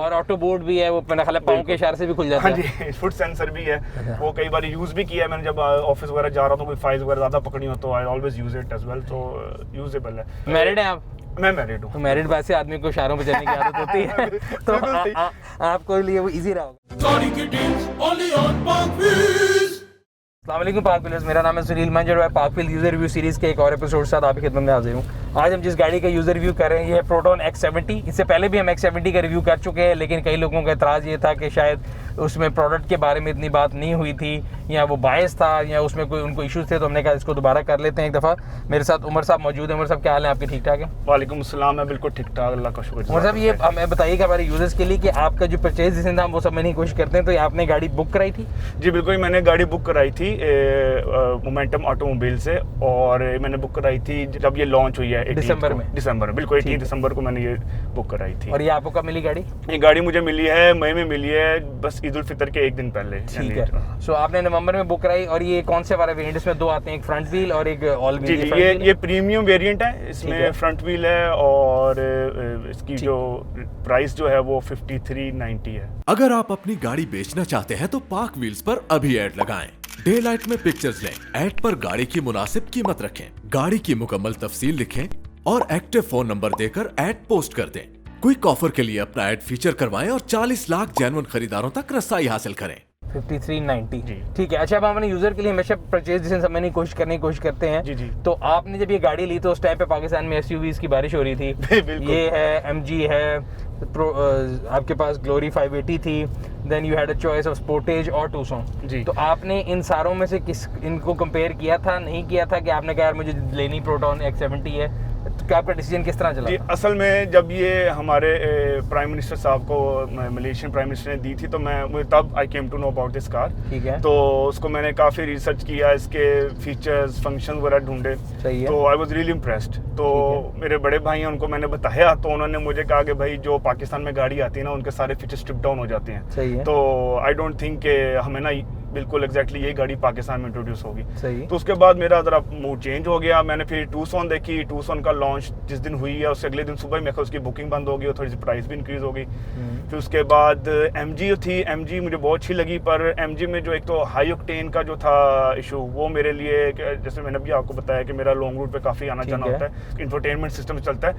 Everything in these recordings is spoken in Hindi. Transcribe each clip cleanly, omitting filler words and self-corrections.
और ऑटो बोर्ड भी है, वो मेरा ख्याल है पाँव के इशारे से भी खुल जाता है। हाँ जी, फुट सेंसर भी है। वो कई बार यूज भी किया है मैंने, जब ऑफिस वगैरह जा रहा हूँ तो कोई फाइल्स वगैरह ज्यादा पकड़ी हो तो I always use it as well, तो यूजेबल है। मैरिड हैं आप? मैं मैरिड हूँ। तो मैरिड बात से आदमी को इशारों पे चलने की आदत होती है तो आपको लिए वो इजी रहा होगा। अस्सलामुअलैकुम पार्क व्हीलर्स, मेरा नाम है सुनील मंजर और park wheel user review series के एक और एपिसोड के साथ आपकी खिदमत में हाजिर हूँ। आज हम जिस गाड़ी का यूजर रिव्यू कर रहे हैं ये है प्रोटॉन X70। इससे पहले भी हम X70 का रिव्यू कर चुके हैं, लेकिन कई लोगों का एतराज़ ये था कि शायद उसमें प्रोडक्ट के बारे में इतनी बात नहीं हुई थी, या वो बायस था, या उसमें कोई उनको इश्यूज थे, तो हमने कहा इसको दोबारा कर लेते हैं एक दफ़ा। मेरे साथ उमर साहब मौजूद हैं। उमर साहब क्या हाल है आपके? ठीक ठाक है? वालेकुम अस्सलाम, मैं बिल्कुल ठीक ठाक, अल्लाह का शुक्र। उमर साहब ये हमें बताइए कि हमारे यूजर्स के लिए कि आपका जो परचेज डिसीजन था हम वो समझने की कोशिश करते हैं, तो आपने गाड़ी बुक कराई थी? जी बिल्कुल, मैंने गाड़ी बुक कराई थी मोमेंटम ऑटोमोबाइल से, और मैंने बुक कराई थी जब ये लॉन्च हुई है दिसंबर में, बिल्कुल 18 दिसंबर को मैंने ये बुक कराई थी। और ये आपको कब मिली गाड़ी? ये गाड़ी मुझे मिली है मई में मिली है, बस ईद उल फितर के एक दिन पहले। ठीक है, सो आपने नवंबर में बुक कराई। और ये कौन से वाला वेरिएंट? इसमें दो आते हैं, एक फ्रंट व्हील और एक ऑल व्हील। जी, ये प्रीमियम वेरिएंट है, इसमें फ्रंट व्हील है और इसकी जो प्राइस जो है वो 5390 है। अगर आप अपनी गाड़ी बेचना चाहते हैं तो पार्क व्हील्स पर अभी ऐड लगाएं। डे लाइट में पिक्चर्स लें, ऐड पर गाड़ी की मुनासिब कीमत रखें, गाड़ी की मुकम्मल तफसील लिखें और एक्टिव फोन नंबर देकर ऐड पोस्ट कर दें। क्विक ऑफर के लिए अपना ऐड फीचर करवाएं और 40 लाख जेन्युइन खरीदारों तक रसाई हासिल करें। 5390, ठीक है। अच्छा, अब हम अपने यूजर के लिए हमेशा परचेज डिसीजन समझने की कोशिश करते हैं। जी। तो आपने जब ये गाड़ी ली तो उस टाइम पे पाकिस्तान में SUVs की बारिश हो रही थी। ये है MG है, आपके पास ग्लोरी 580 थी, then you had a choice of Sportage और टूसॉन। जी। तो आपने इन सारों में से इनको कंपेयर किया था, नहीं किया था, कि आपने कहा यार मुझे लेनी प्रोटॉन X70 है, तो क्या आपका डिसीजन किस तरह चला? जी, असल में जब ये हमारे प्राइम मिनिस्टर साहब को मलेशियन प्राइम मिनिस्टर ने दी थी तो मुझे तब I came to know about this car. ठीक है। तो उसको मैंने काफ़ी रिसर्च किया, इसके फीचर्स फंक्शन वगैरह ढूंढे। सही है। तो आई वाज रियली इम्प्रेस्ड। तो मेरे बड़े भाई हैं, उनको मैंने बताया तो उन्होंने मुझे कहा कि भाई जो पाकिस्तान में गाड़ी आती है ना उनके सारे फीचर स्ट्रिप डाउन हो जाते हैं। सही है। तो आई डोंट थिंक कि हमें ना बिल्कुल एग्जैक्टली यही गाड़ी पाकिस्तान में इंट्रोड्यूस होगी। सही है। तो उसके बाद मेरा ज़रा मूड चेंज हो गया। मैंने फिर टूसॉन देखी, टूसॉन का लॉन्च जिस दिन हुई है उससे अगले दिन सुबह ही मेरे उसकी बुकिंग बंद हो गई और थोड़ी सी प्राइस भी इंक्रीज हो गई। फिर उसके बाद MG थी, MG मुझे बहुत अच्छी लगी, पर MG में जो एक तो हाई ऑक्टेन का जो था इशू वो मेरे लिए, जैसे मैंने भी आपको बताया कि मेरा लॉन्ग रूट पे काफ़ी आना जाना होता है, इंफोटेनमेंट सिस्टम चलता है,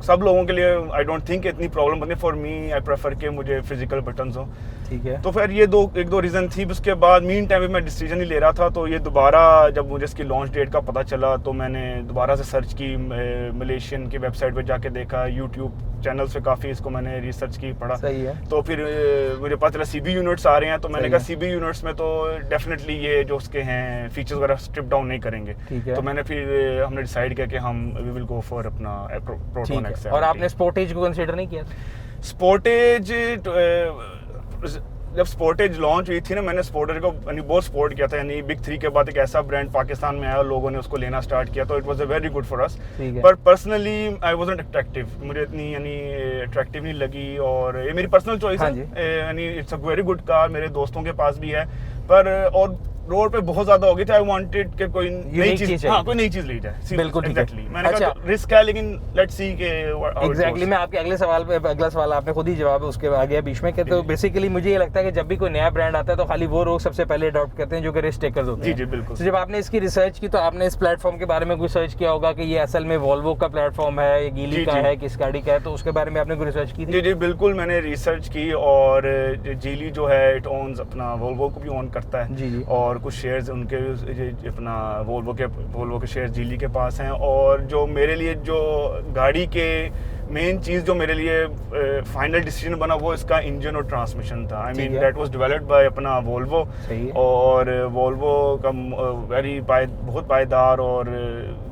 सब लोगों के लिए आई डोंट थिंक इतनी प्रॉब्लम बनी। फॉर मी आई प्रेफर के मुझे फिजिकल बटन्स हो। ठीक है। तो फिर ये एक दो रीज़न थी। उसके बाद मीन टाइम मैं डिसीजन ही ले रहा था, तो ये दोबारा जब मुझे इसकी लॉन्च डेट का पता चला तो मैंने दोबारा से सर्च की, मलेशियन की वेबसाइट पे जाके देखा, यूट्यूब चैनल्स पे काफ़ी इसको मैंने रिसर्च की, पढ़ा। सही है। तो फिर मुझे पता चला CB यूनिट्स आ रहे हैं, तो मैंने कहा CB यूनिट्स में तो डेफिनेटली ये जो उसके हैं फीचर्स वगैरह स्ट्रिप डाउन नहीं करेंगे। ठीक है। तो मैंने फिर हमने डिसाइड किया कि हम वी विल गो फॉर अपना प्रोटॉन X70। और आपने स्पोर्टेज को कंसीडर नहीं किया? स्पोर्टेज जब स्पोर्टेज लॉन्च हुई थी ना, मैंने स्पोर्टेज को बहुत सपोर्ट किया था, यानी बिग 3 के बाद एक ऐसा ब्रांड पाकिस्तान में आया और लोगों ने उसको लेना स्टार्ट किया, तो it was a very good for us. पर पर्सनली आई वाजंट अट्रैक्टिव, मुझे इतनी यानी अट्रैक्टिव नहीं लगी, और ये मेरी पर्सनल चॉइस है, यानी it's a very good car, मेरे दोस्तों के पास भी है, पर और रोड पे बहुत ज्यादा हो गई थी। आई वांटेड कि कोई नई चीज, कोई नई चीज ली जाए। बिल्कुल एग्जैक्टली। मैंने कहा रिस्क है, लेकिन लेट्स सी के एग्जैक्टली। मैं आपके अगला सवाल आपने खुद ही जवाब उसके आगे बीच में, तो बेसिकली मुझे ये लगता है कि जब भी कोई नया ब्रांड आता है तो खाली वो लोग सबसे पहले अडॉप्ट करते हैं जो कि रिस्क टेकर्स होते हैं। जी बिल्कुल। तो जब आपने इसकी रिसर्च की तो आपने इस प्लेटफॉर्म के बारे में कोई सर्च किया होगा कि ये असल में वॉल्वो का प्लेटफॉर्म है, ये गीली का है, किस गाड़ी का है, तो उसके बारे में आपने कोई रिसर्च की थी? जी बिल्कुल, मैंने रिसर्च की, और जीली जो है इट ओन्स अपना वोल्वो को भी ओन करता है। जी। और कुछ शेयर्स उनके अपना वोल्वो के शेयर जीली के पास हैं, और जो मेरे लिए जो गाड़ी के मेन चीज़ जो मेरे लिए फाइनल डिसीजन बना वो इसका इंजन और ट्रांसमिशन था। I mean that was developed by अपना वोल्वो, और वोल्वो का बहुत पायदार और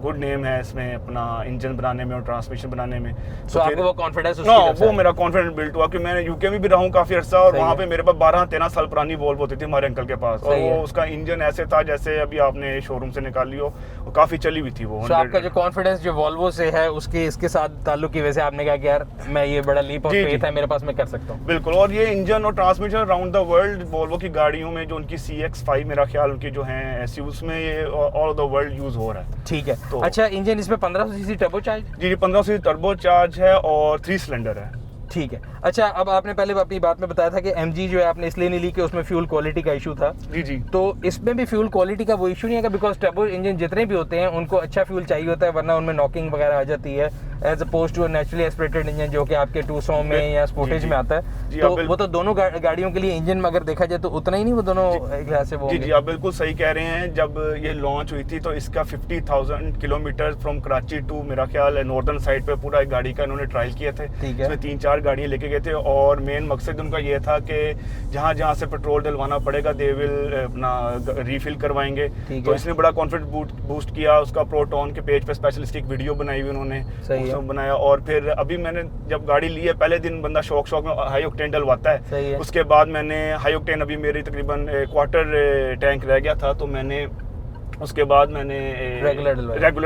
गुड नेम है इसमें अपना इंजन बनाने में और ट्रांसमिशन बनाने में। तो आपको वो कॉन्फिडेंस? वो मेरा कॉन्फिडेंस बिल्ड हुआ कि मैंने यूके में भी रहा हूँ काफ़ी अर्सा, और वहाँ पे मेरे पास 12-13 साल पुरानी वोल्वो होती थी हमारे अंकल के पास, और वो उसका इंजन ऐसे था जैसे अभी आपने शोरूम से निकाली हो, काफ़ी चली हुई थी वो। आपका जो कॉन्फिडेंस जो वोल्वो से है उसके इसके साथ ताल्लुक की वजह से आपने कहा कि यार मैं ये बड़ा लीप ऑफ फेथ है मेरे पास, मैं कर सकता हूँ? बिल्कुल। और ये इंजन और transmission around the world Volvo की गाड़ियों में जो उनकी CX5 मेरा ख्याल उनकी जो है ऐसी, उसमें ये all over the world use हो रहा है। ठीक है। तो अच्छा, इंजन इसमें 1500 सीसी टर्बो चार्ज? जी 1500 सीसी टर्बो चार्ज है और 3 सिलेंडर है। ठीक है। अच्छा, अब आपने पहले अपनी बात में बताया था कि MG जो है आपने इसलिए नहीं ली कि उसमें फ्यूल क्वालिटी का इशू था। जी जी। तो इसमें भी फ्यूल क्वालिटी का वो इशू नहीं है, बिकॉज टर्बो इंजन जितने भी होते हैं उनको अच्छा फ्यूल चाहिए होता है, वरना उनमें नॉकिंग वगैरह आ जाती है, as oppose to naturally aspirated engine जो कि आपके 200 में या स्पोर्टेज में आता है। तो वो तो दोनों गाड़ियों के लिए इंजन में अगर देखा जाए तो उतना ही नहीं, वो दोनों एक लिहाज से वो जी जी, आप बिल्कुल सही कह रहे हैं। जब ये लॉन्च हुई थी तो इसका 50,000 किलोमीटर फ्रॉम कराची टू मेरा ख्याल है नॉर्दर्न साइड पे पूरा एक गाड़ी का इन्होंने ट्रायल किए थे। इसमें 3-4 गाड़ियाँ लेके गए थे और मेन मकसद उनका ये था कि जहाँ जहाँ से पेट्रोल डलवाना पड़ेगा दे विल अपना रीफिल करवाएंगे। तो इसने बड़ा कॉन्फिडेंस बूस्ट किया। उसका प्रोटॉन के पेज पे स्पेशलिस्ट एक वीडियो बनाई हुई उन्होंने, उसमें बनाया। और फिर अभी मैंने जब गाड़ी ली है, पहले दिन बंदा शौक में हाई ऑक्टेन डलवाता है, उसके बाद मैंने हाई ऑक्टेन, अभी मेरी तकरीबन क्वार्टर टैंक रह गया था, तो मैंने उसके बाद मैंने रेगुलर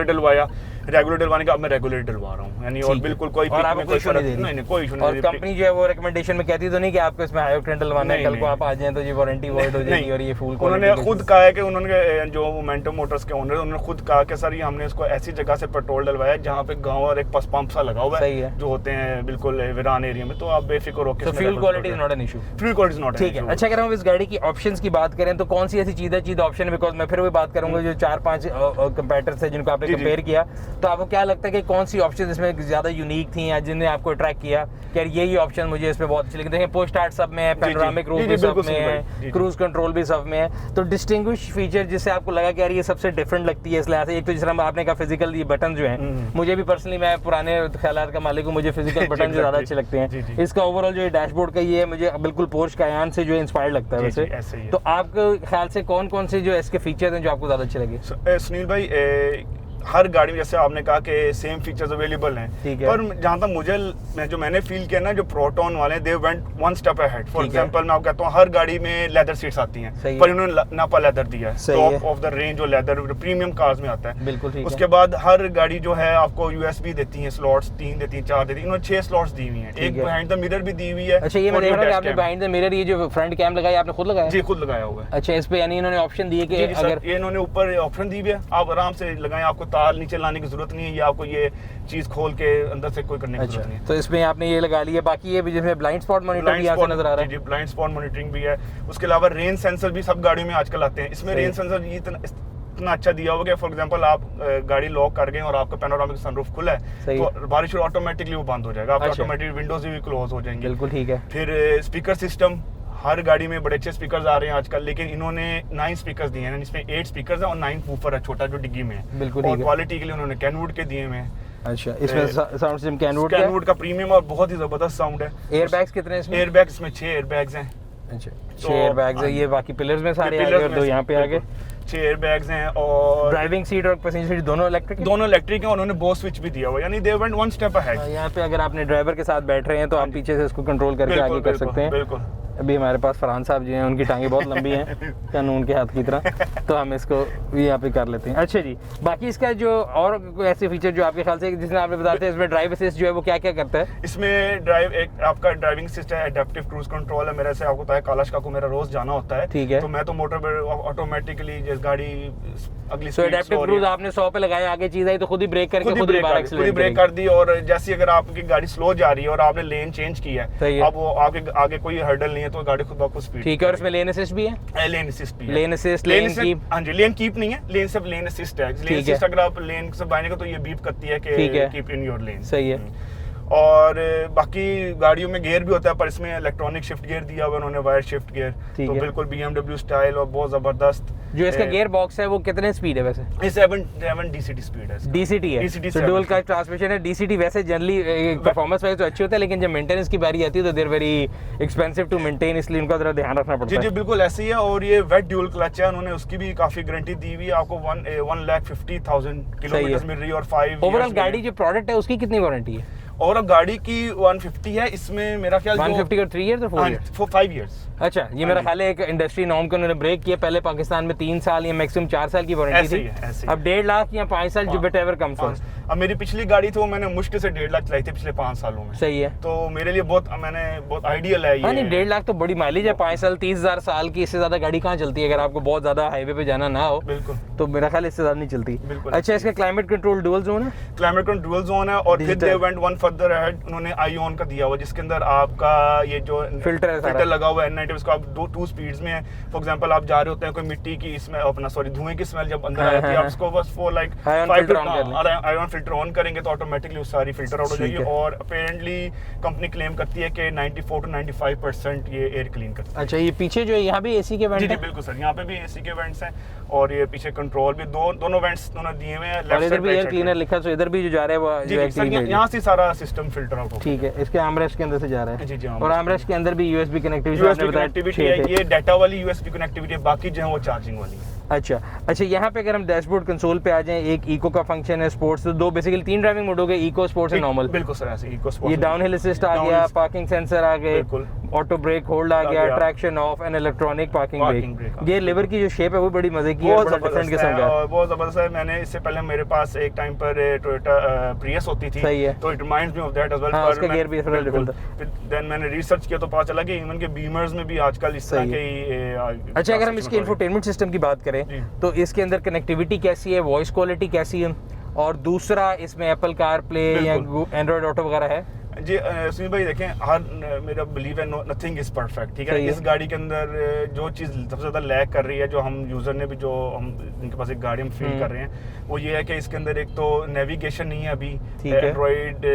डलवाया। रेगुलर डलवाने का अब मैं रेगुलर डलवा रहा हूँ, यानी और बिल्कुल कोई इशू नहीं, नहीं कोई इशू नहीं। और कंपनी जो है वो रिकमेंडेशन में कहती तो नहीं कि आपको इसमें हाई ऑक्टेन डलवाना है, कल को आप आ जाएं तो ये वारंटी वॉइड हो जाएगी और ये फुल उन्होंने खुद कहा है कि उन्होंने जो मोमेंटम मोटर्स के ओनर उन्होंने खुद कहा कि सर ये हमने इसको ऐसी जगह से पेट्रोल डलवाया जहाँ पे गाँव और एक पंप सा लगा हुआ है जो होते हैं बिल्कुल वीरान एरिया में, तो आप बेफिक्र होकर fuel quality is not an issue. Fuel quality is not. ठीक है। अच्छा, अगर हम इस गाड़ी की ऑप्शंस की बात करें तो कौन सी ऐसी चीज ऑप्शन है, बिकॉज मैं फिर वही बात करूंगा जो 4-5 कंपैरेटर्स है जिनको आपने कंपेयर किया, तो आपको क्या लगता है कि कौन सी ऑप्शन इसमें ज्यादा यूनिक थी या जिन्हें आपको अट्रैक्ट किया कि यही ऑप्शन मुझे इसमें बहुत अच्छी लगी? देखिए, पुश स्टार्ट सब में है, पैनोरामिक रूफ भी सब में है, क्रूज कंट्रोल भी सब में है, तो डिस्टिंग्विश फीचर जिससे आपको लगा कि यार ये सबसे डिफरेंट लगती है इस लिहाज से? एक तो जिस तरह आपने कहा फिजिकल ये बटन जो है, मुझे भी पर्सनली, मैं पुराने ख्यालात का मालिक हूँ, मुझे फिजिकल बटन ज्यादा अच्छे लगते हैं। इसका ओवरऑल जो डैशबोर्ड का ये है मुझे बिल्कुल पोर्श कायान से जो इंस्पायर्ड लगता है वैसे। तो आपके ख्याल से कौन कौन से जो इसके फीचर्स हैं जो आपको ज्यादा अच्छे लगे? सुनील भाई, हर गाड़ी में जैसे आपने कहा कि सेम फीचर्स अवेलेबल हैं, पर जहाँ तक जो मैंने फील किया ना, जो प्रोटॉन वाले they went one step ahead. For example मैं आपको कहता हूँ, हर गाड़ी में लेदर सीट्स आती हैं, पर इन्होंने नापा लेदर दिया है, टॉप ऑफ द रेंज जो लेदर प्रीमियम कार्स में आता है। बिल्कुल। उसके बाद हर गाड़ी जो है आपको USB देती है, स्लॉट्स 3 देती हैं, 4 देती हैं, इन्होंने 6 स्लॉट्स दी हुई हैं, एक बिहाइंड द मिरर भी दी हुई है। अच्छा, ये मैं देख रहा हूं कि आपने बिहाइंड द मिरर ये जो फ्रंट कैम लगाया आपने खुद लगाया? जी, खुद लगाया हुआ है। अच्छा, इस पे यानी इन्होंने ऑप्शन दिए कि अगर ये इन्होंने ऊपर ऑप्शन दी हुई है, आप आराम से लगाएं, आपको तार नीचे लाने की जरूरत नहीं है, या आपको ये चीज खोल के अंदर से कोई करने की जरूरत नहीं है। तो इसमें आपने ये लगा लिया। बाकी ये भी जिसमें ब्लाइंड स्पॉट मॉनिटरिंग यहाँ से नजर आ रहा है। जी, ब्लाइंड स्पॉट मॉनिटरिंग भी है। उसके अलावा रेन सेंसर भी सब गाड़ियों में आजकल आते हैं। इसमें रेन सेंसर इतना अच्छा दिया होगा कि फॉर एग्जांपल आप गाड़ी लॉक कर गए और आपका पैनोरामिक सनरूफ खुला है, तो बारिश में ऑटोमेटिकली वो बंद हो जाएगा, आपका ऑटोमेटिक विंडोज भी क्लोज हो जाएंगे। बिल्कुल ठीक है। फिर स्पीकर सिस्टम, हर गाड़ी में बड़े अच्छे स्पीकर्स आ रहे हैं आजकल, लेकिन इन्होंने 9 स्पीकर्स दिए हैं, इसमें 8 स्पीकर्स हैं और 9 वूफर है छोटा जो डिग्गी में है। बिल्कुल। और क्वालिटी के लिए उन्होंने कैनवुड के दिए हुए हैं। अच्छा, इसमें साउंड सिस्टम कैनवुड का प्रीमियम और बहुत ही जबरदस्त साउंड है। एयरबैग्स कितने हैं इसमें? एयरबैग्स इसमें 6 एयरबैग्स हैं। अच्छा, 6 एयरबैग्स है। ये बाकी पिलर्स में सारे आ गए और 2 यहाँ पे आ गए। 6 एयरबैग्स हैं और ड्राइविंग सीट और पैसेंजर सीट दोनों इलेक्ट्रिक हैं। उन्होंने बोस स्विच भी दिया हुआ, यानी they went one step ahead. यहाँ पे अगर आपने ड्राइवर के साथ बैठ रहे हैं तो आप पीछे से इसको कंट्रोल करके आगे कर सकते हैं। बिल्कुल। अभी हमारे पास फरहान साहब जी हैं, उनकी टांगे बहुत लंबी हैं कानून के हाथ की तरह, तो हम इसको यहाँ पे कर लेते हैं। अच्छा जी, बाकी इसका जो और कोई ऐसे फीचर जो आपके ख्याल से जिसमें आपने बताते हैं, इसमें ड्राइव असिस्ट जो है वो क्या क्या करता है? इसमें आपका ड्राइविंग असिस्ट है, एडेप्टिव क्रूज कंट्रोल है। मेरे से आपको पता है कालाशका को मेरा रोज जाना होता है, ठीक है, तो मैं तो मोटर पर ऑटोमेटिकली गाड़ी अगली स्पीड एडेप्टिव क्रूज आपने 100 पे लगाया, आगे चीज आई तो खुद ही ब्रेक करके खुद ही ब्रेक कर दी। और जैसे अगर आपकी गाड़ी स्लो जा रही है और आपने लेन चेंज किया है, अब वो आगे कोई हर्डल नहीं है तो गाड़ी खुद ब स्पीड। ठीक है। और इसमें लेन असिस्ट भी है? लेन असिस्ट भी है। लेन असिस्ट, लेन कीप? हां जी, लेन कीप नहीं है, लेन सिर्फ लेन असिस्ट है। लेन असिस्ट अगर आप लेन से बाहर निकलो तो ये बीप करती है कि कीप इन योर लेन। सही है। और बाकी गाड़ियों में गियर भी होता है, पर इसमें इलेक्ट्रॉनिक शिफ्ट गियर दिया हुआ है उन्होंने, वायर शिफ्ट गियर, तो बिल्कुल BMW स्टाइल और बहुत जबरदस्त। जो इसका गियर बॉक्स है वो कितने स्पीड है वैसे? ये 7 DCT स्पीड है। DCT है, तो डुअल क्लच ट्रांसमिशन है। DCT वैसे जनरली परफॉर्मेंस वाइज तो अच्छी होता है, लेकिन जब मेंटेनेंस की बारी आती है तो they're very expensive to maintain, इसलिए उनका जरा ध्यान रखना पड़ता है। जी बिल्कुल ऐसे ही है। और ये वेट ड्यूल क्लच है, उन्होंने उसकी भी काफी गारंटी दी हुई है आपको। 1,50,000 किलोमीटर मिल रही है और 5 ओवरऑल गाड़ी जो प्रोडक्ट है उसकी कितनी वारंटी है? और अब गाड़ी की 150 है, इसमें मेरा ख्याल 150 का 3 इयर्स और 4 इयर्स? 5 इयर्स। अच्छा, ये मेरा ख्याल है एक इंडस्ट्री नॉर्म को उन्होंने ब्रेक किया। पहले पाकिस्तान में 3 साल या मैक्सिमम 4 साल की वारंटी थी, अब 1.5 लाख या 5 साल जो बेट एवर कम्स ऑन। अब मेरी पिछली गाड़ी थी वो मैंने मुश्किल से 1.5 लाख चलाई थी पिछले 5 सालों में। सही है। तो मेरे लिए बहुत आइडियल है हाँ ये। नहीं 1.5 लाख तो बड़ी माइलेज है, 5 साल 30,000 साल की, इससे ज्यादा गाड़ी कहाँ चलती है अगर आपको बहुत ज्यादा हाईवे पे जाना ना हो। बिल्कुल। तो मेरा ख्याल इससे ज्यादा नहीं चलती। बिल्कुल। अच्छा, इसका क्लाइमेट कंट्रोल डुअल जोन है? क्लाइमेट कंट्रोल डुअल जोन है, और फिर they went one further ahead, उन्होंने आईओन का दिया हुआ जिसके अंदर आपका ये जो फिल्टर लगा हुआ है N90, उसको आप 2 स्पीड्स में है। फॉर एग्जांपल आप जा रहे होते हैं, कोई मिट्टी की इसमें अपना धुएं की स्मेल जब अंदर आ जाती है, आप उसको बस फॉर लाइक आईओन फिल्टर ऑन करेंगे तो ऑटोमेटिकली सारी फिल्टर आउट हो जाएगी। और अपेरेंटली कंपनी क्लेम करती है कि 94 to 95% ये एयर क्लीन करती है। अच्छा, ये पीछे जो है यहाँ भी एसी के वेंट जी है? बिल्कुल सर, यहाँ पे भी एसी के वेंट्स हैं, और ये पीछे कंट्रोल भी दोनों वेंट्स उन्होंने दिए हुए हैं। और इधर भी एयर क्लीनर लिखा, तो इधर भी जो जा रहा है वो जी सर, यहाँ से सारा सिस्टम फिल्टर आउट होगा। ठीक है, इसके आर्मरेस्ट के अंदर से जा रहा है। जी और आर्मरेस्ट के अंदर भी यूएसबी कनेक्टिविटी है, ये डाटा वाली यूएसबी कनेक्टिविटी है, बाकी जो है वो चार्जिंग वाली है। अच्छा, यहाँ पे अगर हम डैशबोर्ड कंसोल पे आ जाएं, एक इको का फंक्शन है, स्पोर्ट्स, तो दो बेसिकली 3 ड्राइविंग मोड हो गए, इको, स्पोर्ट्स एंड नॉर्मल। बिल्कुल सर, ऐसे इको स्पोर्ट्स। ये डाउन हिल असिस्ट आ गया, पार्किंग सेंसर आ गए, ऑटो ब्रेक होल्ड आ गया, traction of and electronic parking brake. ये लिवर की जो शेप है वो बड़ी मजे की है, बड़ा डिफरेंट किस्म का है, बहुत जबरदस्त है। मैंने इससे पहले मेरे पास एक टाइम पर टोयोटा प्रियस होती थी। सही है। तो it reminds me of that as well. हां, उसका गियर भी थोड़ा डिफरेंट था। देन मैंने रिसर्च किया तो पता चला कि इवन के बीमर्स में भी आजकल इस तरह के। अच्छा, अगर हम इसके इंफोटेनमेंट सिस्टम की बात करें तो इसके अंदर कनेक्टिविटी कैसी है, वॉइस क्वालिटी कैसी है, और दूसरा इसमें एप्पल कार प्ले या एंड्रॉइड ऑटो वगैरह है? जी सुनील भाई देखें, मेरा बिलीव है नथिंग इज परफेक्ट। ठीक है, इस गाड़ी के अंदर जो चीज़ सबसे ज़्यादा लैग कर रही है, जो हम यूज़र ने भी, जो हम इनके पास एक गाड़ी हम फील कर रहे हैं, वो ये है कि इसके अंदर एक तो नेविगेशन नहीं है अभी, एंड्रॉइड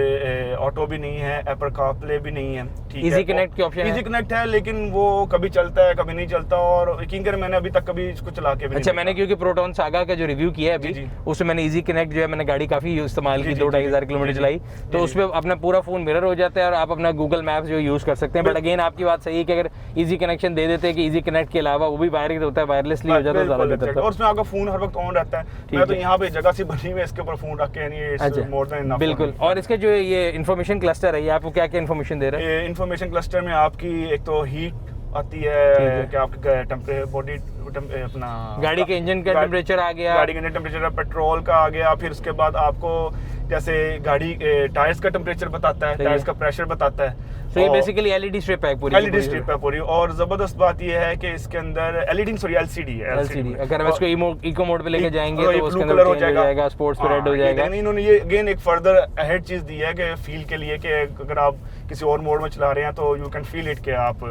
ऑटो भी नहीं है, एप्पल कार प्ले भी नहीं है। ठीक है, इजी कनेक्ट के ऑप्शन, इजी कनेक्ट है, लेकिन वो कभी चलता है कभी नहीं चलता, और यकीन करें मैंने अभी तक कभी इसको चला के भी अच्छा, मैंने क्योंकि प्रोटॉन सागा का जो रिव्यू किया है अभी, उसमें मैंने इजी कनेक्ट जो है मैंने गाड़ी काफ़ी इस्तेमाल की, 2-2.5 हज़ार किलोमीटर चलाई, तो उसमें अपना पूरा फ़ोन मिरर हो जाता है और आप अपना गूगल मैप्स जो यूज़ कर सकते हैं। बट अगेन आपकी बात सही है कि अगर इजी कनेक्शन दे देते हैं कि इजी कनेक्ट के अलावा वो भी वायरलेस होता है, वायरलेसली हो जाता है, ज़्यादा बेहतर है। और उसमें आपका फ़ोन हर वक्त ऑन रहता है। मैं तो यहाँ पे जगह सी बनी हुई है, इसके ऊपर फ़ोन रख के, यानी मोर देन इनफ। बिल्कुल। और इसके जो ये इन्फॉर्मेशन क्लस्टर है, ये आपको क्या क्या इन्फॉर्मेशन दे रहा है? ये इन्फॉर्मेशन क्लस्टर में आपकी एक तो हीट आती है कि आपके बॉडी अपना गाड़ी के इंजन का टेम्परेचर आ गया, गाड़ी का टेम्परेचर, पेट्रोल का आ गया, फिर उसके बाद आपको जैसे गाड़ी टायर्स का टेम्परेचर बताता है, टायर्स का प्रेशर बताता है। तो ये बेसिकली एलईडी स्ट्रिप है पूरी, एलईडी स्ट्रिप है पूरी। और जबरदस्त बात ये है कि इसके अंदर एलईडी सॉरी एलसीडी है। एलसीडी अगर हम इसको इको मोड पे लेके जाएंगे तो उसके अंदर हो जाएगा, स्पोर्ट्स पे रेड हो जाएगा। इन्होंने ये अगेन एक फर्दर अहेड चीज दी है कि फील के लिए कि अगर आप किसी और मोड में चला रहे हैं तो यू कैन फील इट कि आप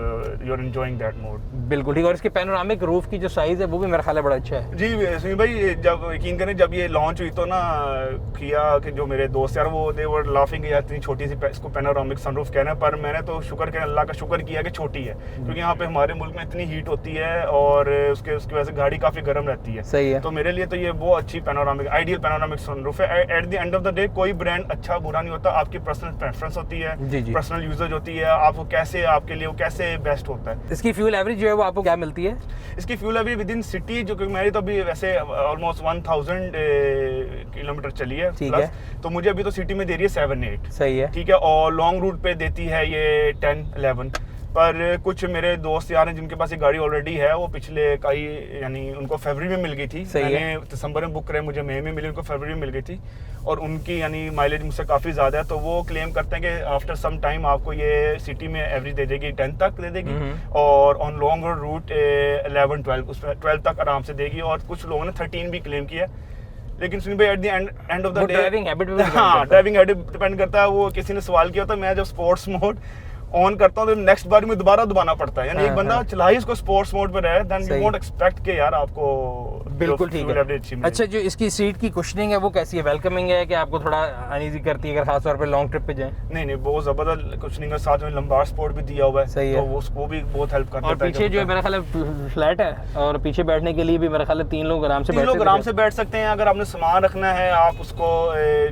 you are enjoying that mode. बिल्कुल ठीक। और इसके पैनोरामिक रूफ की जो साइज है वो भी मेरा ख्याल है बड़ा अच्छा है। जी सुनील भाई, जब यकीन करें जब ये लॉन्च हुई तो ना किया कि जो मेरे दोस्त यार वो दे वर लाफिंग, यार इतनी छोटी सी इसको पैनोरामिक सनरूफ कहना है, पर मैंने तो अल्लाह का शुक्र किया कि छोटी है, क्योंकि यहाँ पे हमारे मुल्क में इतनी हीट होती है और उसकी वजह से गाड़ी काफी गर्म रहती है। सही है। तो मेरे लिए तो ये बहुत अच्छी पैनोरामिक आइडियल पैनोरामिक सनरूफ है। At the end of the day कोई ब्रांड अच्छा बुरा नहीं होता, आपकी पर्सनल प्रेफरेंस होती है, पर्सनल यूजेज होती है, आपको कैसे आपके लिए वो कैसे बेस्ट होता है। इसकी फ्यूल एवरेज जो है वो आपको क्या मिलती है? इसकी fuel average with in city जो कि मेरी तो अभी वैसे ऑलमोस्ट 1000 किलोमीटर चली है, ठीक है, तो मुझे अभी तो सिटी में दे रही है 7-8। सही है, ठीक है। और लॉन्ग रूट पे देती है ये 10-11। पर कुछ मेरे दोस्त यार हैं जिनके पास ये गाड़ी ऑलरेडी है, वो पिछले कई यानी उनको फरवरी में मिल गई थी, मैंने दिसंबर में बुक कराई, मुझे मई में मिली, उनको फरवरी में मिल गई थी, और उनकी यानी माइलेज मुझसे काफ़ी ज़्यादा है। तो वो क्लेम करते हैं कि आफ्टर सम टाइम आपको ये सिटी में एवरेज दे देगी 10 तक दे देगी, और ऑन लॉन्ग रूट 11-12 उसमें 12 तक आराम से देगी, और कुछ लोगों ने 13 भी क्लेम किया। लेकिन सुनिए भाई, at the end of the day driving habit पे ड्राइविंग हैबिट डिपेंड करता है। वो किसी ने सवाल किया था, मैं जब स्पोर्ट्स मोड ऑन करता हूं तो नेक्स्ट बार में दोबारा दबाना पड़ता है, यानी एक बंदा चला ही इसको स्पोर्ट्स मोड पे रहे, देन यू वोंट एक्सपेक्ट के यार आपको बिल्कुल ठीक है। अच्छा, जो इसकी सीट की कुशनिंग है वो कैसी है? वेलकमिंग है कि आपको थोड़ा अनईजी करती है अगर खास तौर पे लॉन्ग ट्रिप पे जाएं? नहीं बहुत जबरदस्त कुशनिंग है, साथ में लंबार सपोर्ट भी दिया हुआ है, सही है, तो उसको भी बहुत हेल्प करता है। और पीछे जो मेरा ख्याल है फ्लैट है, और पीछे बैठने के लिए भी मेरा ख्याल है 3 लोग आराम से बैठ सकते हैं। अगर आपने सामान रखना है आप उसको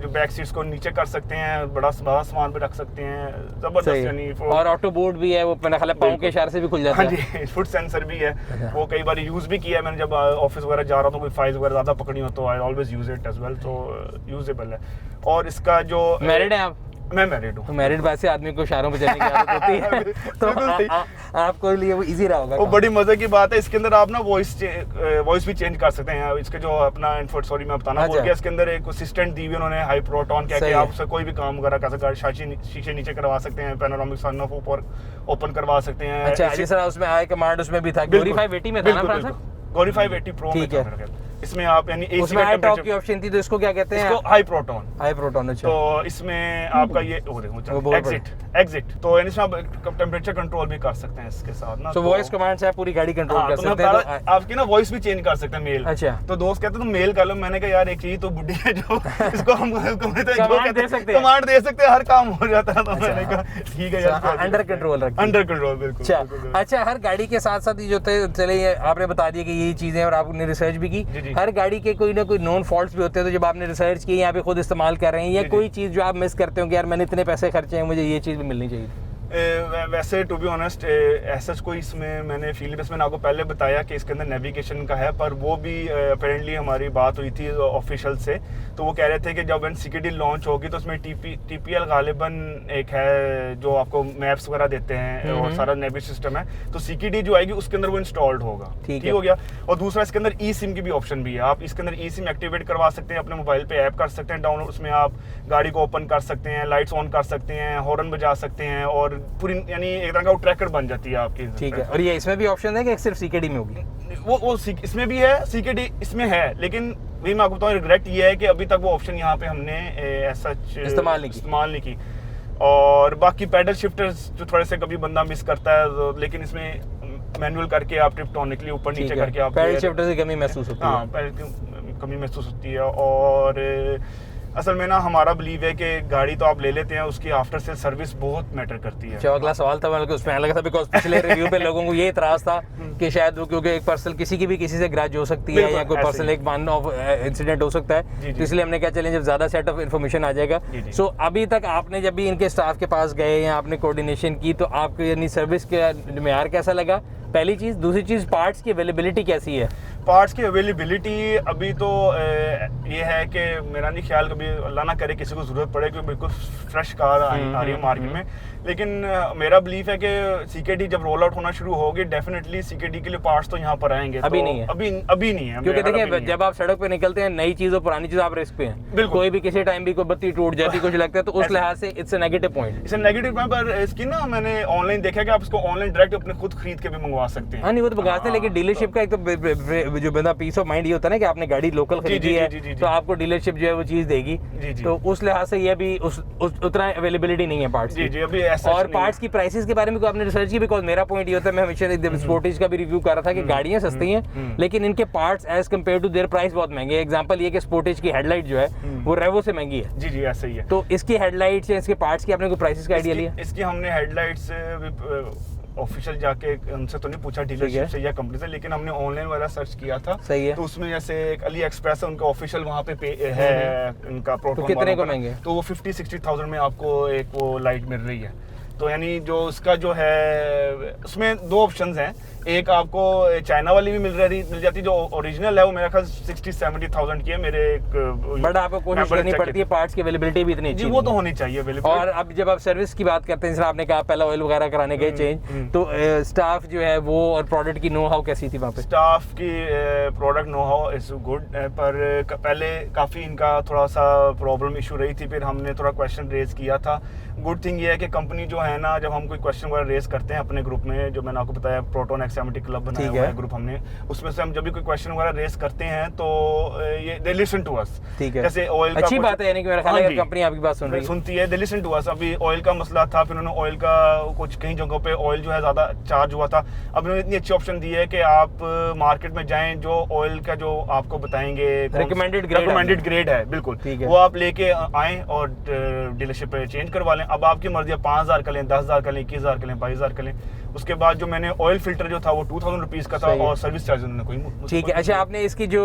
जो बैक सीट्स को नीचे कर सकते हैं, बड़ा सामान भी रख सकते हैं, जबरदस्त यानी। और ऑटो बोर्ड भी है, वो मेरा ख्याल है पाँव के इशारे से भी खुल जाता है। हाँ जी, फुट सेंसर भी है, वो कई बार यूज भी किया है मैंने, जब ऑफिस वगैरह जा रहा हूँ तो कोई फाइल्स वगैरह ज्यादा पकड़ी हो तो I always use it as well, तो यूजेबल है। और इसका जो मैरिड है आप? मैं मैरिड हूँ। तो मैरिड वैसे आदमी को शहरों पे जाने की आदत होती है तो आपको लिए वो इजी रहा होगा। वो बड़ी मजे की बात है। इसके अंदर आप ना वॉइस भी चेंज कर सकते हैं। इसके जो अपना सॉरी मैं बताना भूल गया, इसके अंदर एक असिस्टेंट दी हुई उन्होंने, हाई प्रोटॉन कह के, आप उससे कोई भी काम वगैरह कर सकते हैं। शीशे नीचे करवा सकते हैं, पैनोरामिक सनरूफ ऊपर ओपन करवा सकते हैं। अच्छा, जिस तरह उसमें आई कमांड उसमें भी था, गौरी 580 में था ना फ्रांस? गौरी 580 प्रो में था मेरे ख्याल। इसमें आप यानी एसी उसमें हाई टॉप की ऑप्शन थी, तो इसको क्या कहते हैं? इसको हाई प्रोटॉन। हाई प्रोटॉन, अच्छा। तो इसमें आपका ये एग्जिट तो यानी इसमें आप टेम्परेचर कंट्रोल भी कर सकते हैं इसके साथ ना। तो वॉइस कमांड से आप पूरी गाड़ी कंट्रोल कर सकते हैं। तो आपकी ना वॉइस भी चेंज कर सकते हैं, मेल। अच्छा। तो दोस्त कहते हैं तुम मेल कर लो। मैंने कहा यार एक चीज तो बुढ़ी है जो इसको हम कमांड दे सकते हैं, कमांड दे सकते हैं, हर काम हो जाता है। तो मैंने कहा ठीक है यार, अंडर कंट्रोल रखिए। अंडर कंट्रोल, बिल्कुल। अच्छा, हर गाड़ी के साथ साथ जो चले आपने बता दिया कि यही चीजें, और आपने रिसर्च भी की। हर गाड़ी के कोई ना कोई नॉन फॉल्ट्स भी होते हैं, तो जब आपने रिसर्च की, यहाँ पे खुद इस्तेमाल कर रहे हैं, या कोई चीज जो आप मिस करते हो कि यार मैंने इतने पैसे खर्चे हैं, मुझे ये चीज भी मिलनी चाहिए? वैसे टू बी ऑनेस्ट ऐसा कोई इसमें मैंने फील बस मैंने आपको पहले बताया कि इसके अंदर नेविगेशन का है, पर वो भी अपेरेंटली हमारी बात हुई थी ऑफिशियल से। तो वो कह रहे थे कि जब CKD लॉन्च होगी तो उसमें TPL गालिबन एक है जो आपको मैप्स वगैरह देते हैं और सारा नेवी सिस्टम है। तो CKD जो आएगी उसके अंदर वो इंस्टॉल्ड होगा। ठीक हो गया। और दूसरा इसके अंदर eSIM की भी ऑप्शन भी है। आप इसके अंदर eSIM एक्टिवेट करवा सकते हैं, अपने मोबाइल पे ऐप कर सकते हैं डाउनलोड, उसमें आप गाड़ी को ओपन कर सकते हैं, लाइट्स ऑन कर सकते हैं, हॉर्न बजा सकते हैं, और पूरी यानी एक तरह का ट्रैकर बन जाती है आपकी। ठीक है। और ये इसमें भी ऑप्शन है कि सिर्फ CKD में होगी? वो इसमें भी है, CKD इसमें है, लेकिन वही मैं आपको बताऊं, रिग्रेट ये है कि अभी तक वो ऑप्शन यहाँ पे हमने ऐसा इस्तेमाल नहीं की। और बाकी पैडल शिफ्टर्स जो थोड़े से कभी बंदा मिस करता है, लेकिन इसमें मैनुअल करके आप टिप्टोनिकली ऊपर नीचे करके आप पैडल शिफ्टर की कमी महसूस होती है। हाँ, पैडल की कमी महसूस होती है। और असल में ना हमारा बिलीव है कि गाड़ी तो आप ले लेते हैं, उसकी आफ्टर सेल सर्विस बहुत मैटर करती है। अगला सवाल था मेरे को उसमें लगा था, बिकॉज पिछले रिव्यू पे लोगों को ये इतराज था कि शायद वो क्योंकि एक पर्सनल किसी से ग्रैच हो सकती है, या कोई पर्सनल एक वन ऑफ इंसिडेंट हो सकता है, तो इसलिए हमने क्या चलें जब ज्यादा सेट ऑफ इन्फॉर्मेशन आ जाएगा। सो अभी तक आपने जब भी इनके स्टाफ के पास गए या आपने कोऑर्डिनेशन की, तो आपको यानी सर्विस के मेयार कैसा लगा, पहली चीज? दूसरी चीज, पार्ट्स की अवेलेबिलिटी कैसी है? पार्ट्स की अवेलेबिलिटी अभी तो ये है कि मेरा नहीं ख्याल कभी अल्लाह ना करे किसी को ज़रूरत पड़े, क्योंकि बिल्कुल फ्रेश कार आ रही है मार्केट में। लेकिन मेरा बिलीफ है कि CKD जब रोल आउट होना शुरू होगी, डेफिनेटली CKD के लिए पार्ट्स तो यहाँ पर आएंगे। अभी तो नहीं है, अभी नहीं है, क्योंकि देखिए जब आप सड़क पे निकलते हैं, नई चीज और पुरानी चीज आप रिस्क पे हैं। कोई भी किसी टाइम भी कोई बत्ती टूट जाती कुछ लगता है, तो उस लिहाज से it's a negative point. It's a negative point. पर इसकी ना मैंने ऑनलाइन देखा कि आप इसको ऑनलाइन डायरेक्ट अपने खुद खरीद के भी मंगवा सकते हैं। हाँ, नहीं वो तो मंगाते हैं, लेकिन डीलरशिप का एक तो जो बंदा पीस ऑफ माइंड ये होता है ना कि आपने गाड़ी लोकल खरीदी है, तो आपको डीलरशिप जो है वो चीज देगी। तो उस लिहाज से ये भी उतना अवेलेबिलिटी नहीं है पार्ट्स की। अभी ऐसा और पार्ट्स की प्राइसेस के बारे में आपने रिसर्च की? बिकॉज मेरा पॉइंट ये होता है, मैं हमेशा स्पोर्टेज का भी रिव्यू कर रहा था कि गाड़ियां सस्ती हैं, लेकिन इनके parts as compare to their price बहुत महंगे हैं। एग्जांपल ये कि स्पोर्टेज की हेडलाइट जो है वो रेवो से महंगी है। जी ऐसा ही है। तो इसकी हेडलाइट्स या इसके पार्ट्स की आपने कोई प्राइसेस का आइडिया लिया? इसकी हमने हेडलाइट्स ऑफिशियल जाके उनसे तो नहीं पूछा डीलरशिप से या कंपनी से, लेकिन हमने ऑनलाइन वाला सर्च किया था। सही है। तो उसमें जैसे एक अली एक्सप्रेस है, उनका ऑफिशियल वहाँ पे है उनका प्रोटोन। तो कितने को महंगे? तो वो 50-60,000 में आपको एक वो लाइट मिल रही है। तो यानी जो उसका जो है उसमें दो ऑप्शंस हैं। एक आपको चाइना वाली भी मिल जाती जो ओरिजिनल है, वो मेरा ख्याल 60-70,000 की है। मेरे एक बट आपको कोशिश करनी पड़ती है, पार्ट्स की अवेलेबिलिटी भी इतनी जी वो तो होनी चाहिए अवेलेबल। और अब जब आप सर्विस की बात करते हैं, जैसे आपने कहा पहला ऑयल वगैरह कराने गए चेंज, तो स्टाफ जो है वो और प्रोडक्ट की नो हाउ कैसी थी वहाँ पे? स्टाफ की product know how is good, पर पहले काफ़ी इनका थोड़ा सा प्रॉब्लम इशू रही थी, फिर हमने थोड़ा क्वेश्चन रेज किया था। गुड थिंग ये है कि कंपनी जो है ना, जब हम कोई क्वेश्चन वगैरह रेज करते हैं अपने ग्रुप में, जो मैंने आपको बताया प्रोटोन X70 क्लब बनाया हुआ है ग्रुप हमने, उसमें से हम जब भी कोई क्वेश्चन वगैरह रेज करते हैं तो ये दे लिसन टू अस। ठीक है, जैसे ऑयल का अच्छी बात है, यानी कि मेरा ख्याल है कंपनी आपकी बात सुन रही है, सुनती है, दे लिसन टू अस। अभी ऑयल का मसला था, फिर उन्होंने ऑयल का कुछ कई जगहों पे ऑयल जो है ज़्यादा चार्ज हुआ था। अब उन्होंने इतनी अच्छी ऑप्शन दी है कि आप मार्केट में जाएं, जो ऑयल का जो आपको बताएंगे रिकमेंडेड ग्रेड है, बिल्कुल वो आप लेके आएँ और डीलरशिप पे चेंज करवा लें। अब आपकी मर्जी है 5,000 का लें, 10,000 का लें, 21,000 का लें, 22,000 का लें, उसके बाद जो मैंने ऑयल फिल्टर जो था वो 2000 रुपीज़ का था, सही है। और सर्विस चार्ज उन्होंने कोई मुझसे ठीक है। कोई- अच्छा, आपने इसकी जो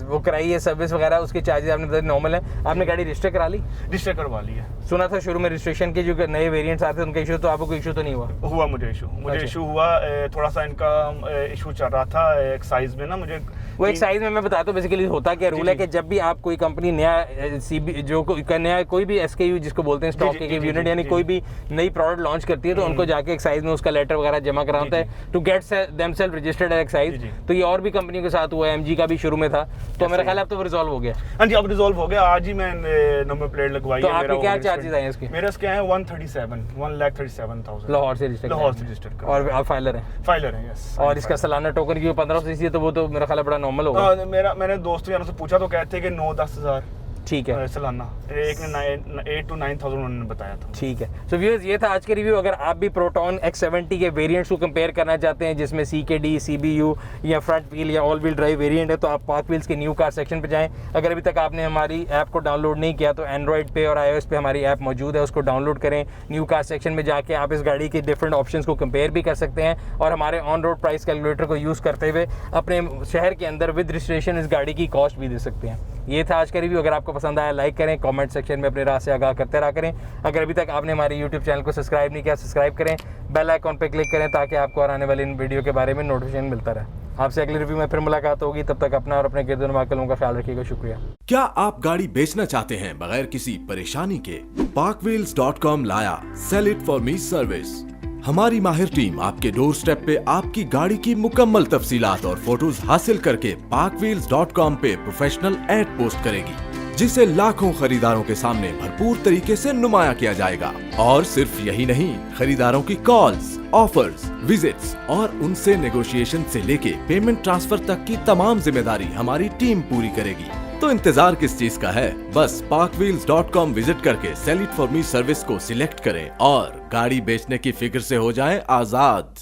वो कराई है सर्विस वगैरह, उसके चार्जेस आपने बताया नॉर्मल है, आपने गाड़ी रजिस्टर करा ली? रजिस्टर करवा ली है। सुना था शुरू में रजिस्ट्रेशन के जो नए वेरिएंट्स आते हैं उनका इशू, तो आपको कोई इशू तो नहीं हुआ? हुआ मुझे अच्छा। इशू हुआ, थोड़ा सा इनका इशू चल रहा था एक साइज में ना, मुझे वो एक साइज में मैं बताता हूँ बेसिकली होता क्या रूल जी, है जी। कि जब भी आप कोई कंपनी नया सीबी जो नया कोई भी एसकेयू जिसको बोलते हैं स्टॉक जी, के जी, जी, यूनिट, जी, यानी जी। कोई भी नई प्रोडक्ट लॉन्च करती है तो उनको जाके एक साइज में उसका लेटर वगैरह जमा कराना होता जी, है टू गेट देमसेल्फ रजिस्टर्ड एक जी, साइज। जी। तो ये और भी कंपनियों के साथ हुआ है, एमजी का भी शुरू में था, तो मेरा ख्याल है अब तो रिजॉल्व हो गया। हाँ जी, अब रिजॉल्व हो गया। आज ही मैंने नंबर प्लेट लगवाई तो है। आपके मेरा क्या वो चार्जेस आए इसके? मेरे इसके हैं 1,37,000 लाहौर से रजिस्टर लाहौर से रजिस्टर कर, और आप फाइलर हैं? फाइलर है, यस। और इसका सालाना टोकन की 1500 सीसी है, तो वो तो मेरा ख्याल है बड़ा नॉर्मल होगा। मैंने दोस्तों यारों से पूछा तो कहते हैं कि 9-10 हज़ार ठीक है, सालाना। एक ने 8 to 9,000 उन्होंने बताया था। ठीक है। सो व्यूअर्स, ये था आज के रिव्यू। अगर आप भी प्रोटॉन X70 के वेरिएंट्स को कंपेयर करना चाहते हैं जिसमें CKD, CBU या फ्रंट व्हील या ऑल व्हील ड्राइव वेरिएंट है, तो आप पाक व्हील्स के न्यू कार सेक्शन पे जाएं। अगर अभी तक आपने हमारी ऐप को डाउनलोड नहीं किया तो एंड्रॉइड पे और iOS पे हमारी ऐप मौजूद है, उसको डाउनलोड करें। न्यू कार सेक्शन में जाके आप इस गाड़ी के डिफरेंट ऑप्शंस को कंपेयर भी कर सकते हैं और हमारे ऑन रोड प्राइस कैलकुलेटर को यूज़ करते हुए अपने शहर के अंदर विद रजिस्ट्रेशन इस गाड़ी की कॉस्ट भी दे सकते हैं। ये था आज का रिव्यू। अगर आपको पसंद आया लाइक करें, कमेंट सेक्शन में अपने राय से आगाह करते रहा करें। अगर अभी तक आपने हमारे यूट्यूब चैनल को सब्सक्राइब नहीं किया, सब्सक्राइब करें, बेल आइकॉन पर क्लिक करें ताकि आपको और आने वाली इन वीडियो के बारे में नोटिफिकेशन मिलता रहे। आपसे अगले रिव्यू में फिर मुलाकात होगी, तब तक अपना और अपने गिरदुनवाकलों का ख्याल रखिएगा। शुक्रिया। क्या आप गाड़ी बेचना चाहते हैं बगैर किसी परेशानी के? parkwheels.com लाया sell it for me service. हमारी माहिर टीम आपके डोर स्टेप पे आपकी गाड़ी की मुकम्मल तफसीलात और फोटोज हासिल करके parkwheels.com पे प्रोफेशनल एड पोस्ट करेगी, जिसे लाखों खरीदारों के सामने भरपूर तरीके से नुमाया किया जाएगा। और सिर्फ यही नहीं, खरीदारों की कॉल्स, ऑफर्स, विजिट्स और उनसे नेगोशिएशन से लेके पेमेंट ट्रांसफर तक की तमाम जिम्मेदारी हमारी टीम पूरी करेगी। तो इंतजार किस चीज का है? बस parkwheels.com विजिट करके sell it for me service को सिलेक्ट करें और गाड़ी बेचने की फिक्र से हो जाएं आजाद।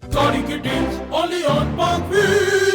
गाड़ी की डील्स ओनली ऑन पाक व्हील्स।